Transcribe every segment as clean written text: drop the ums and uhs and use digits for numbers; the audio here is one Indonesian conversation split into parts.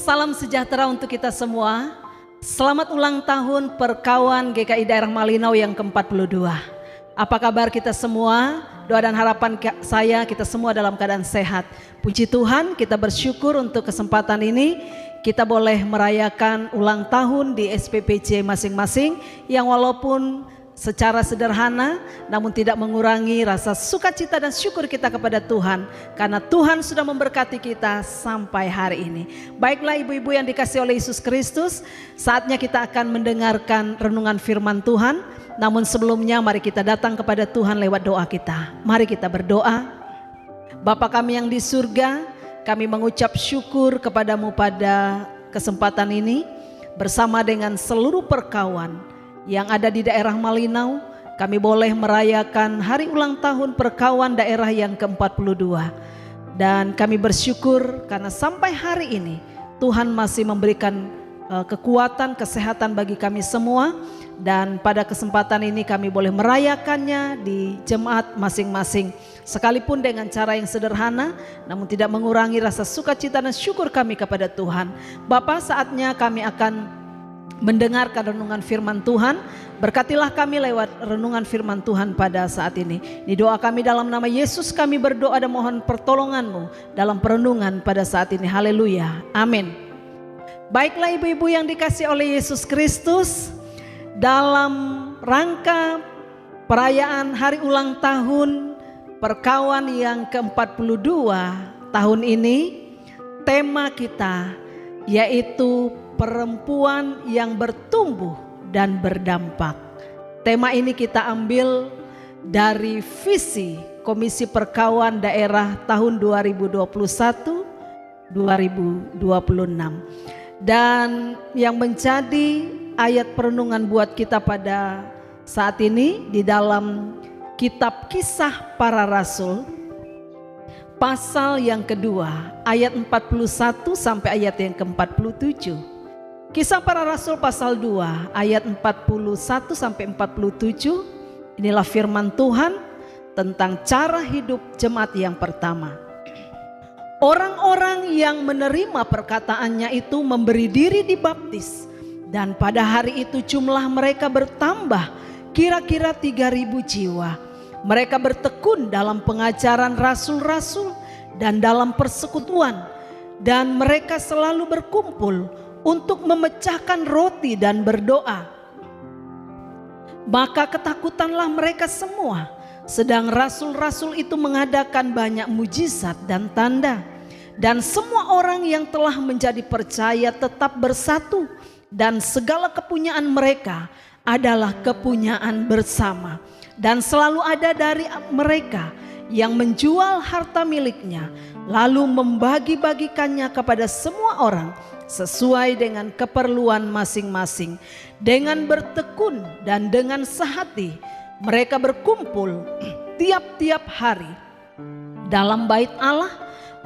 Salam sejahtera untuk kita semua. Selamat ulang tahun Perkawan GKI Daerah Malinau yang ke-42. Apa kabar kita semua? Doa dan harapan saya kita semua dalam keadaan sehat. Puji Tuhan, kita bersyukur untuk kesempatan ini. Kita boleh merayakan ulang tahun di SPPJ masing-masing yang walaupun secara sederhana namun tidak mengurangi rasa sukacita dan syukur kita kepada Tuhan karena Tuhan sudah memberkati kita sampai hari ini. Baiklah ibu-ibu yang dikasihi oleh Yesus Kristus, saatnya kita akan mendengarkan renungan firman Tuhan. Namun sebelumnya mari kita datang kepada Tuhan lewat doa kita. Mari kita berdoa. Bapa kami yang di surga, kami mengucap syukur kepadamu pada kesempatan ini bersama dengan seluruh perkawan yang ada di daerah Malinau. Kami boleh merayakan hari ulang tahun Perkawan daerah yang ke-42. Dan kami bersyukur karena sampai hari ini Tuhan masih memberikan kekuatan, kesehatan bagi kami semua. Dan pada kesempatan ini kami boleh merayakannya di jemaat masing-masing. Sekalipun dengan cara yang sederhana, namun tidak mengurangi rasa sukacita dan syukur kami kepada Tuhan. Bapa, saatnya kami akan mendengarkan renungan firman Tuhan. Berkatilah kami lewat renungan firman Tuhan pada saat ini. Di doa kami dalam nama Yesus kami berdoa dan mohon pertolongan-Mu dalam perenungan pada saat ini. Haleluya. Amin. Baiklah ibu-ibu yang dikasihi oleh Yesus Kristus, dalam rangka perayaan hari ulang tahun Perkawan yang ke-42 tahun ini, tema kita yaitu perempuan yang bertumbuh dan berdampak. Tema ini kita ambil dari visi Komisi Perkawan Daerah tahun 2021-2026. Dan yang menjadi ayat perenungan buat kita pada saat ini di dalam kitab Kisah Para Rasul pasal yang kedua ayat 41 sampai ayat yang ke-47. Kisah Para Rasul pasal 2 ayat 41 sampai 47. Inilah firman Tuhan tentang cara hidup jemaat yang pertama. Orang-orang yang menerima perkataannya itu memberi diri dibaptis, dan pada hari itu jumlah mereka bertambah kira-kira 3.000 jiwa. Mereka bertekun dalam pengajaran rasul-rasul dan dalam persekutuan, dan mereka selalu berkumpul untuk memecahkan roti dan berdoa. Maka ketakutanlah mereka semua, sedang rasul-rasul itu mengadakan banyak mujizat dan tanda. Dan semua orang yang telah menjadi percaya tetap bersatu, dan segala kepunyaan mereka adalah kepunyaan bersama. Dan selalu ada dari mereka yang menjual harta miliknya, lalu membagi-bagikannya kepada semua orang sesuai dengan keperluan masing-masing. Dengan bertekun dan dengan sehati mereka berkumpul tiap-tiap hari dalam bait Allah.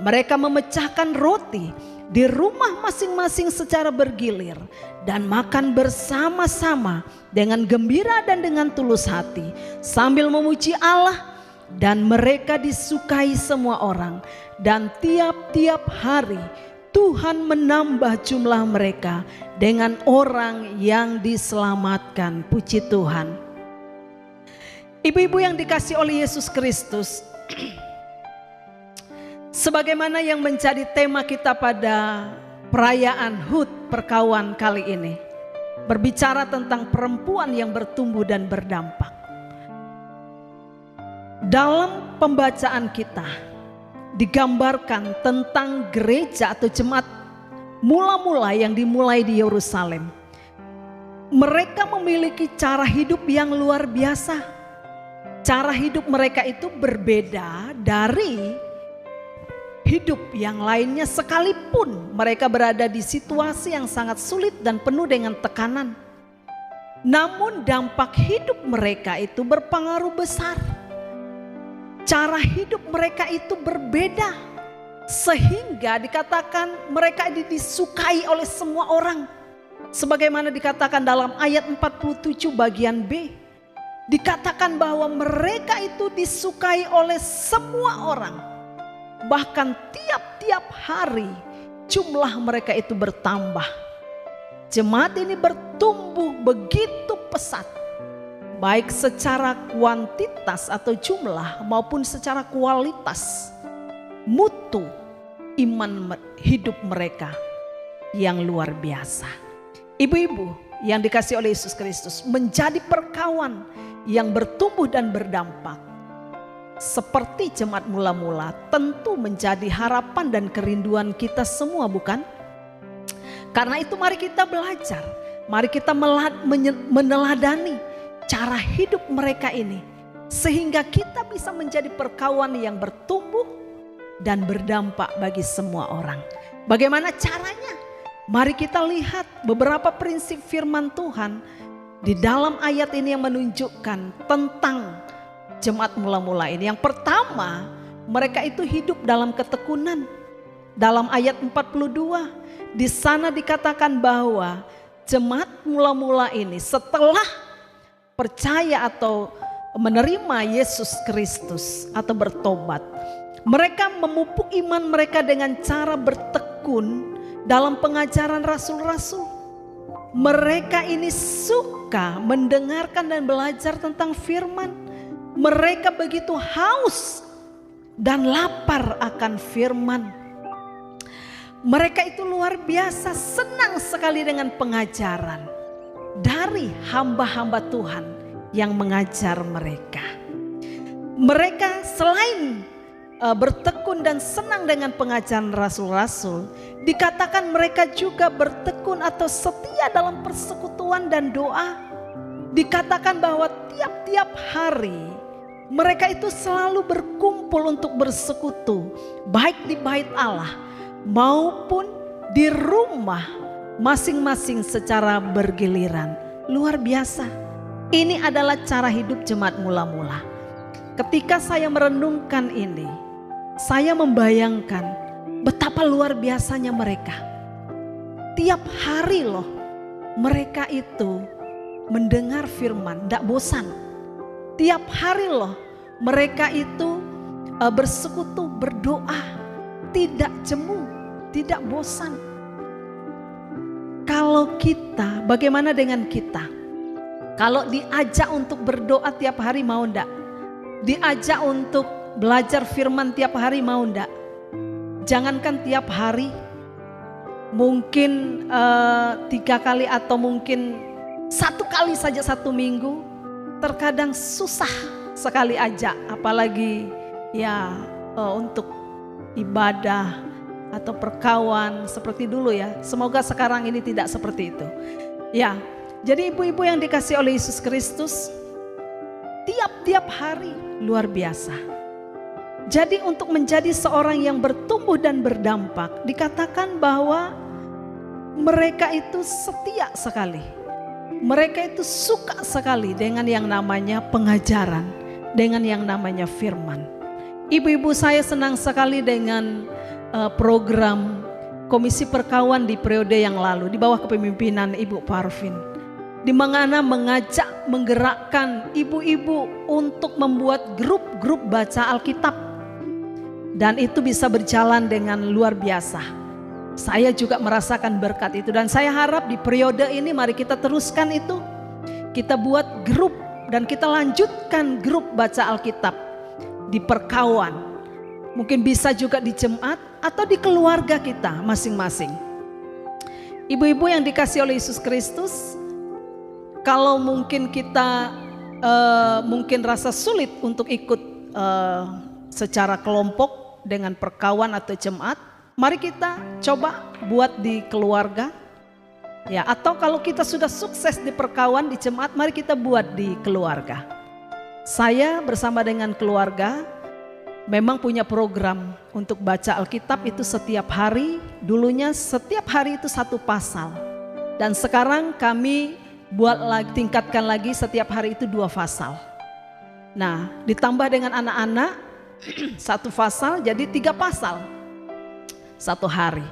Mereka memecahkan roti di rumah masing-masing secara bergilir dan makan bersama-sama dengan gembira dan dengan tulus hati sambil memuji Allah, dan mereka disukai semua orang. Dan tiap-tiap hari Tuhan menambah jumlah mereka dengan orang yang diselamatkan. Puji Tuhan. Ibu-ibu yang dikasihi oleh Yesus Kristus, sebagaimana yang menjadi tema kita pada perayaan HUT Perkawan kali ini, berbicara tentang perempuan yang bertumbuh dan berdampak. Dalam pembacaan kita digambarkan tentang gereja atau jemaat mula-mula yang dimulai di Yerusalem. Mereka memiliki cara hidup yang luar biasa. Cara hidup mereka itu berbeda dari hidup yang lainnya, sekalipun mereka berada di situasi yang sangat sulit dan penuh dengan tekanan. Namun dampak hidup mereka itu berpengaruh besar. Cara hidup mereka itu berbeda, sehingga dikatakan mereka disukai oleh semua orang. Sebagaimana dikatakan dalam ayat 47 bagian B, dikatakan bahwa mereka itu disukai oleh semua orang. Bahkan tiap-tiap hari jumlah mereka itu bertambah. Jemaat ini bertumbuh begitu pesat, baik secara kuantitas atau jumlah maupun secara kualitas. Mutu iman hidup mereka yang luar biasa. Ibu-ibu yang dikasihi oleh Yesus Kristus, menjadi perkawan yang bertumbuh dan berdampak seperti jemaat mula-mula tentu menjadi harapan dan kerinduan kita semua, bukan? Karena itu mari kita belajar, mari kita meneladani cara hidup mereka ini, sehingga kita bisa menjadi perkawan yang bertumbuh dan berdampak bagi semua orang. Bagaimana caranya? Mari kita lihat beberapa prinsip firman Tuhan di dalam ayat ini yang menunjukkan tentang jemaat mula-mula ini. Yang pertama, mereka itu hidup dalam ketekunan. Dalam ayat 42, di sana dikatakan bahwa jemaat mula-mula ini setelah percaya atau menerima Yesus Kristus atau bertobat, mereka memupuk iman mereka dengan cara bertekun dalam pengajaran rasul-rasul. Mereka ini suka mendengarkan dan belajar tentang firman. Mereka begitu haus dan lapar akan firman. Mereka itu luar biasa senang sekali dengan pengajaran dari hamba-hamba Tuhan yang mengajar mereka. Mereka selain bertekun dan senang dengan pengajaran rasul-rasul, dikatakan mereka juga bertekun atau setia dalam persekutuan dan doa. Dikatakan bahwa tiap-tiap hari mereka itu selalu berkumpul untuk bersekutu, baik di bait Allah maupun di rumah masing-masing secara bergiliran. Luar biasa. Ini adalah cara hidup jemaat mula-mula. Ketika saya merenungkan ini, saya membayangkan betapa luar biasanya mereka. Tiap hari loh mereka itu mendengar firman, tidak bosan. Tiap hari loh mereka itu bersekutu, berdoa, tidak jemu, tidak bosan. Kalau kita, bagaimana dengan kita? Kalau diajak untuk berdoa tiap hari, mau enggak? Diajak untuk belajar firman tiap hari, mau enggak? Jangankan tiap hari, mungkin 3 kali atau mungkin 1 kali saja 1 minggu, terkadang susah sekali ajak, apalagi ya untuk ibadah atau perkawan seperti dulu ya. Semoga sekarang ini tidak seperti itu. Ya, jadi ibu-ibu yang dikasihi oleh Yesus Kristus, tiap-tiap hari luar biasa. Jadi untuk menjadi seorang yang bertumbuh dan berdampak, dikatakan bahwa mereka itu setia sekali. Mereka itu suka sekali dengan yang namanya pengajaran, dengan yang namanya firman. Ibu-ibu, saya senang sekali dengan program Komisi Perkawan di periode yang lalu di bawah kepemimpinan Ibu Parvin, di mana mengajak, menggerakkan ibu-ibu untuk membuat grup-grup baca Alkitab, dan itu bisa berjalan dengan luar biasa. Saya juga merasakan berkat itu, dan saya harap di periode ini mari kita teruskan itu. Kita buat grup dan kita lanjutkan grup baca Alkitab di perkawan. Mungkin bisa juga di jemaat atau di keluarga kita masing-masing. Ibu-ibu yang dikasihi oleh Yesus Kristus, kalau mungkin kita mungkin rasa sulit untuk ikut secara kelompok dengan perkawan atau jemaat, mari kita coba buat di keluarga. Ya, atau kalau kita sudah sukses di perkawan, di jemaat, mari kita buat di keluarga. Saya bersama dengan keluarga memang punya program untuk baca Alkitab itu setiap hari. Dulunya setiap hari itu 1 pasal. Dan sekarang kami buat lagi, tingkatkan lagi setiap hari itu 2 pasal. Nah, ditambah dengan anak-anak 1 pasal jadi 3 pasal 1 hari.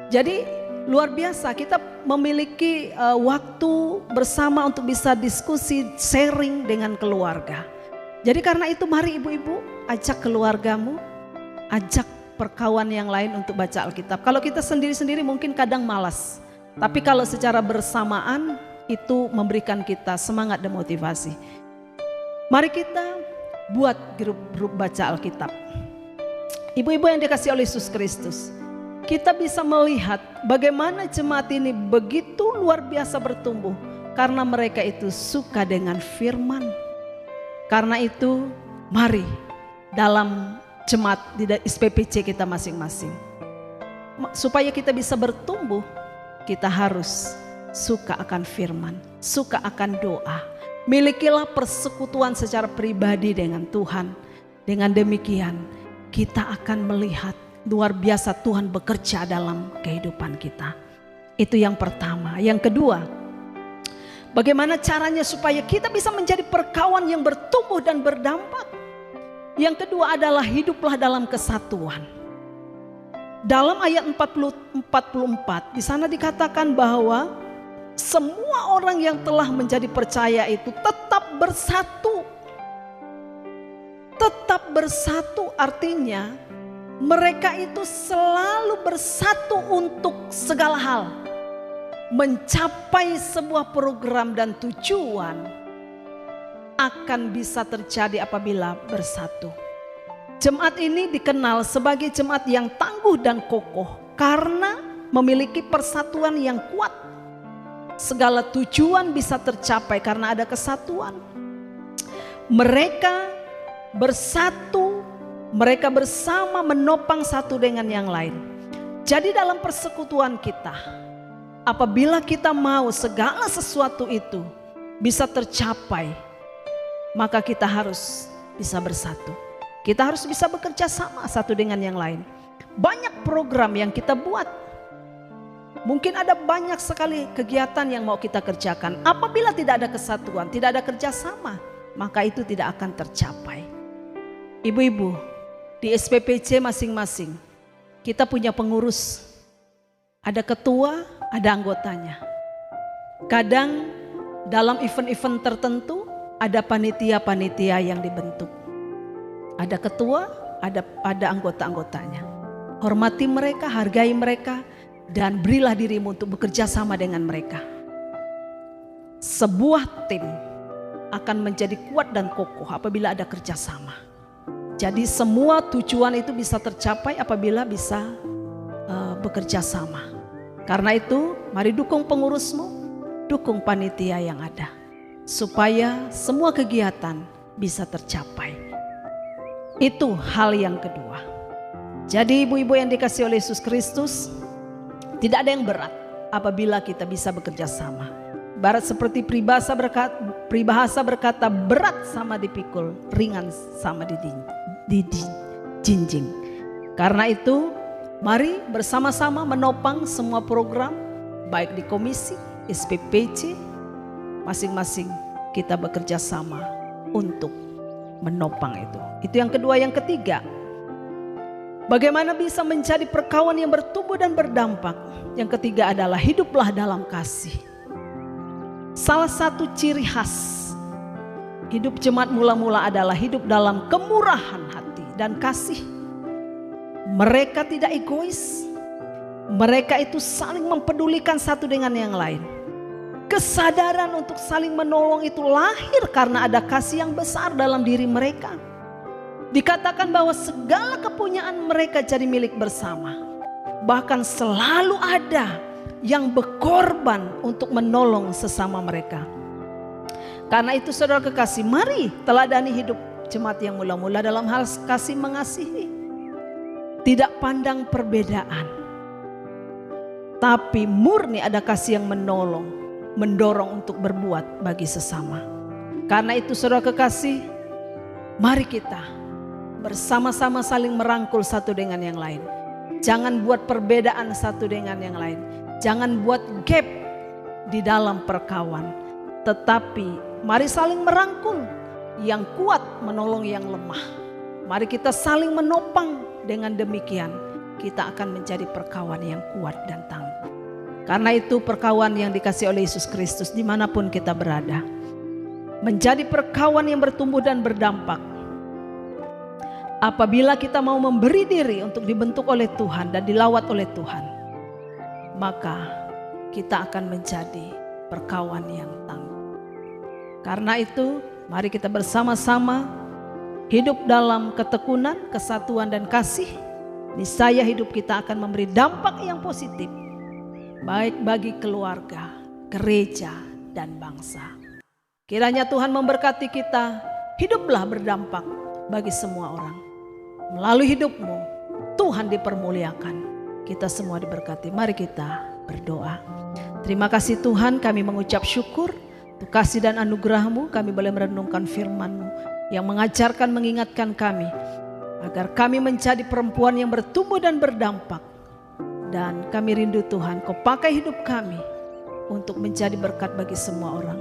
Jadi luar biasa, kita memiliki waktu bersama untuk bisa diskusi, sharing dengan keluarga. Jadi karena itu mari ibu-ibu ajak keluargamu, ajak perkawan yang lain untuk baca Alkitab. Kalau kita sendiri-sendiri mungkin kadang malas, tapi kalau secara bersamaan itu memberikan kita semangat dan motivasi. Mari kita buat grup-grup baca Alkitab. Ibu-ibu yang dikasihi oleh Yesus Kristus, kita bisa melihat bagaimana jemaat ini begitu luar biasa bertumbuh karena mereka itu suka dengan firman. Karena itu mari dalam jemaat di SPPC kita masing-masing, supaya kita bisa bertumbuh, kita harus suka akan firman, suka akan doa. Milikilah persekutuan secara pribadi dengan Tuhan. Dengan demikian kita akan melihat luar biasa Tuhan bekerja dalam kehidupan kita. Itu yang pertama. Yang kedua, bagaimana caranya supaya kita bisa menjadi perkawan yang bertumbuh dan berdampak. Yang kedua adalah hiduplah dalam kesatuan. Dalam ayat 44 di sana dikatakan bahwa semua orang yang telah menjadi percaya itu tetap bersatu. Tetap bersatu artinya mereka itu selalu bersatu untuk segala hal. Mencapai sebuah program dan tujuan akan bisa terjadi apabila bersatu. Jemaat ini dikenal sebagai jemaat yang tangguh dan kokoh karena memiliki persatuan yang kuat. Segala tujuan bisa tercapai karena ada kesatuan. Mereka bersatu, mereka bersama menopang satu dengan yang lain. Jadi dalam persekutuan kita, apabila kita mau segala sesuatu itu bisa tercapai, maka kita harus bisa bersatu. Kita harus bisa bekerja sama satu dengan yang lain. Banyak program yang kita buat. Mungkin ada banyak sekali kegiatan yang mau kita kerjakan. Apabila tidak ada kesatuan, tidak ada kerjasama, maka itu tidak akan tercapai. Ibu-ibu, di SPPC masing-masing kita punya pengurus. Ada ketua, ada anggotanya. Kadang dalam event-event tertentu ada panitia-panitia yang dibentuk. Ada ketua, ada anggota-anggotanya. Hormati mereka, hargai mereka, dan berilah dirimu untuk bekerja sama dengan mereka. Sebuah tim akan menjadi kuat dan kokoh apabila ada kerjasama. Jadi semua tujuan itu bisa tercapai apabila bisa bekerja sama. Karena itu mari dukung pengurusmu, dukung panitia yang ada. Supaya semua kegiatan bisa tercapai. Itu hal yang kedua. Jadi ibu-ibu yang dikasihi oleh Yesus Kristus, tidak ada yang berat apabila kita bisa bekerja sama. Barat seperti peribahasa berkata berat sama dipikul, ringan sama dijinjing. Karena itu mari bersama-sama menopang semua program, baik di komisi, SPPC, masing-masing kita bekerja sama untuk menopang itu. Itu yang kedua. Yang ketiga, bagaimana bisa menjadi perkawan yang bertumbuh dan berdampak. Yang ketiga adalah hiduplah dalam kasih. Salah satu ciri khas hidup jemaat mula-mula adalah hidup dalam kemurahan hati dan kasih. Mereka tidak egois. Mereka itu saling mempedulikan satu dengan yang lain. Kesadaran untuk saling menolong itu lahir karena ada kasih yang besar dalam diri mereka. Dikatakan bahwa segala kepunyaan mereka jadi milik bersama. Bahkan selalu ada yang berkorban untuk menolong sesama mereka. Karena itu saudara kekasih, mari teladani hidup jemaat yang mula-mula dalam hal kasih mengasihi. Tidak pandang perbedaan, tapi murni ada kasih yang menolong, mendorong untuk berbuat bagi sesama. Karena itu saudara kekasih, mari kita bersama-sama saling merangkul satu dengan yang lain. Jangan buat perbedaan satu dengan yang lain. Jangan buat gap di dalam perkawan. Tetapi mari saling merangkul. Yang kuat menolong yang lemah. Mari kita saling menopang. Dengan demikian kita akan menjadi perkawan yang kuat dan tangguh. Karena itu perkawan yang dikasihi oleh Yesus Kristus dimanapun kita berada, menjadi perkawan yang bertumbuh dan berdampak. apabila kita mau memberi diri untuk dibentuk oleh Tuhan dan dilawat oleh Tuhan, maka kita akan menjadi perkawan yang tangguh. Karena itu, mari kita bersama-sama hidup dalam ketekunan, kesatuan, dan kasih. Niscaya hidup kita akan memberi dampak yang positif, baik bagi keluarga, gereja, dan bangsa. Kiranya Tuhan memberkati kita, hiduplah berdampak bagi semua orang. Melalui hidupmu, Tuhan dipermuliakan. Kita semua diberkati. Mari kita berdoa. Terima kasih Tuhan, kami mengucap syukur untuk kasih dan anugerah-Mu. Kami boleh merenungkan firman-Mu yang mengajarkan, mengingatkan kami agar kami menjadi perempuan yang bertumbuh dan berdampak. Dan kami rindu Tuhan, Kau pakai hidup kami untuk menjadi berkat bagi semua orang.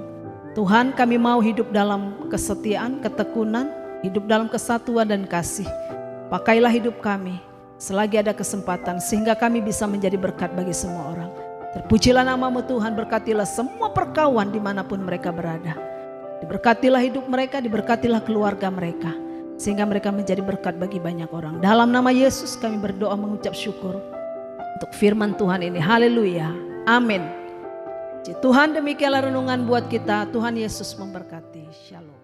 Tuhan, kami mau hidup dalam kesetiaan, ketekunan, hidup dalam kesatuan dan kasih. Pakailah hidup kami selagi ada kesempatan, sehingga kami bisa menjadi berkat bagi semua orang. Terpujilah nama-Mu Tuhan, berkatilah semua perkawan dimanapun mereka berada. Diberkatilah hidup mereka, diberkatilah keluarga mereka, sehingga mereka menjadi berkat bagi banyak orang. Dalam nama Yesus kami berdoa mengucap syukur untuk firman Tuhan ini. Haleluya, amin. Tuhan, demikianlah renungan buat kita. Tuhan Yesus memberkati. Shalom.